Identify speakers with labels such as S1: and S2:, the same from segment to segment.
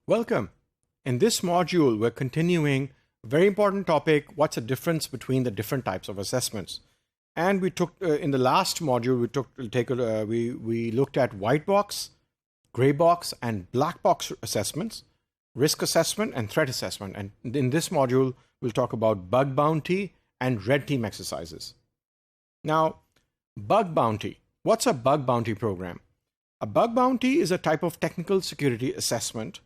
S1: Welcome. In this module, we're continuing a very important topic, what's the difference between the different types of assessments. And we took, in the last module, we looked at white box, gray box, and black box assessments, risk assessment, and threat assessment. And in this module, we'll talk about bug bounty and red team exercises. Now, bug bounty. What's a bug bounty program? A bug bounty is a type of technical security assessment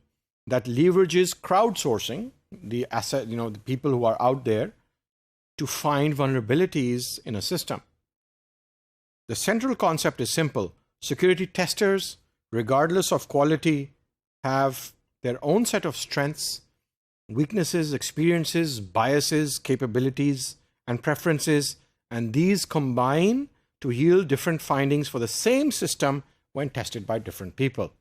S1: that leverages crowdsourcing, the people who are out there, to find vulnerabilities in a system. The central concept is simple. Security testers, regardless of quality, have their own set of strengths, weaknesses, experiences, biases, capabilities, and preferences, and these combine to yield different findings for the same system when tested by different people.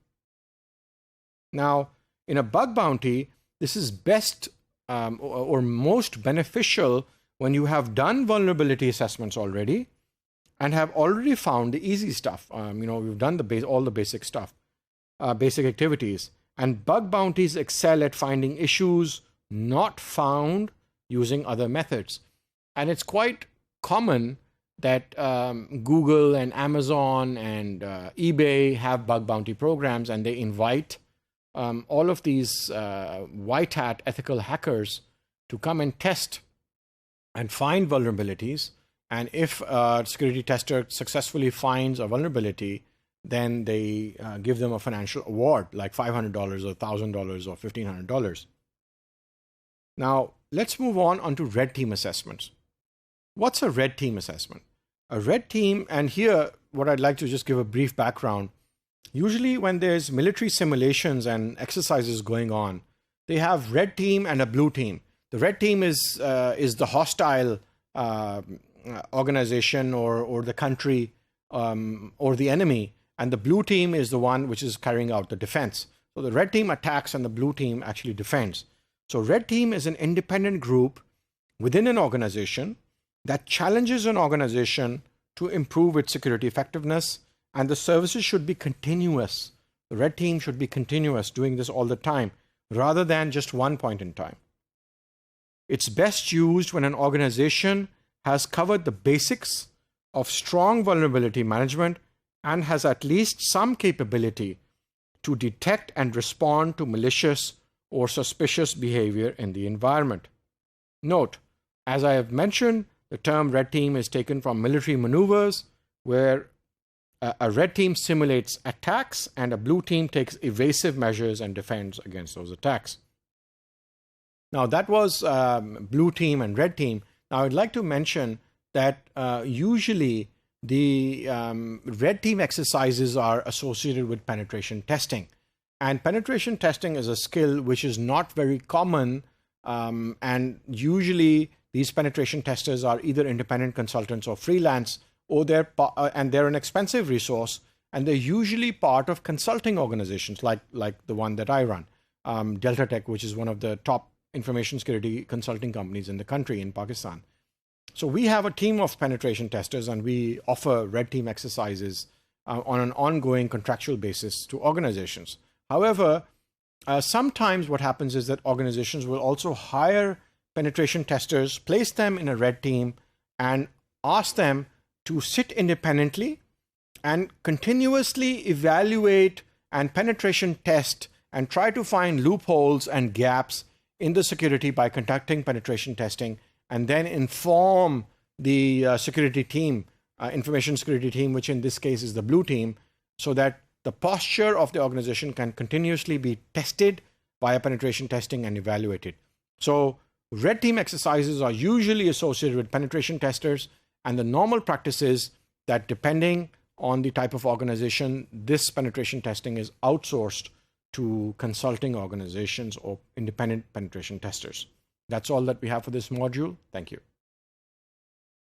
S1: Now, in a bug bounty, this is best or most beneficial when you have done vulnerability assessments already and have already found the easy stuff. We've done all the basic stuff, basic activities. And bug bounties excel at finding issues not found using other methods. And it's quite common that Google and Amazon and eBay have bug bounty programs, and they invite all of these white hat ethical hackers to come and test and find vulnerabilities. And if a security tester successfully finds a vulnerability, then they give them a financial award like $500 or $1,000 or $1,500. Now, let's move on to red team assessments. What's a red team assessment? A red team, and here what I'd like to just give a brief background. Usually when there's military simulations and exercises going on, they have red team and a blue team. The red team is the hostile organization or the country or the enemy, and the blue team is the one which is carrying out the defense. So the red team attacks and the blue team actually defends. So red team is an independent group within an organization that challenges an organization to improve its security effectiveness, and the services should be continuous. The red team should be continuous, doing this all the time, rather than just one point in time. It's best used when an organization has covered the basics of strong vulnerability management and has at least some capability to detect and respond to malicious or suspicious behavior in the environment. Note, as I have mentioned, the term red team is taken from military maneuvers, where a red team simulates attacks and a blue team takes evasive measures and defends against those attacks. Now, that was blue team and red team. Now, I'd like to mention that usually the red team exercises are associated with penetration testing. And penetration testing is a skill which is not very common, and usually these penetration testers are either independent consultants or freelance, or they're an expensive resource, and they're usually part of consulting organizations like the one that I run, Delta Tech, which is one of the top information security consulting companies in the country, in Pakistan. So we have a team of penetration testers, and we offer red team exercises on an ongoing contractual basis to organizations. However, sometimes what happens is that organizations will also hire penetration testers, place them in a red team, and ask them to sit independently and continuously evaluate and penetration test and try to find loopholes and gaps in the security by conducting penetration testing, and then inform the security team, information security team, which in this case is the blue team, so that the posture of the organization can continuously be tested via penetration testing and evaluated. So red team exercises are usually associated with penetration testers, and the normal practice is that depending on the type of organization, this penetration testing is outsourced to consulting organizations or independent penetration testers. That's all that we have for this module. Thank you.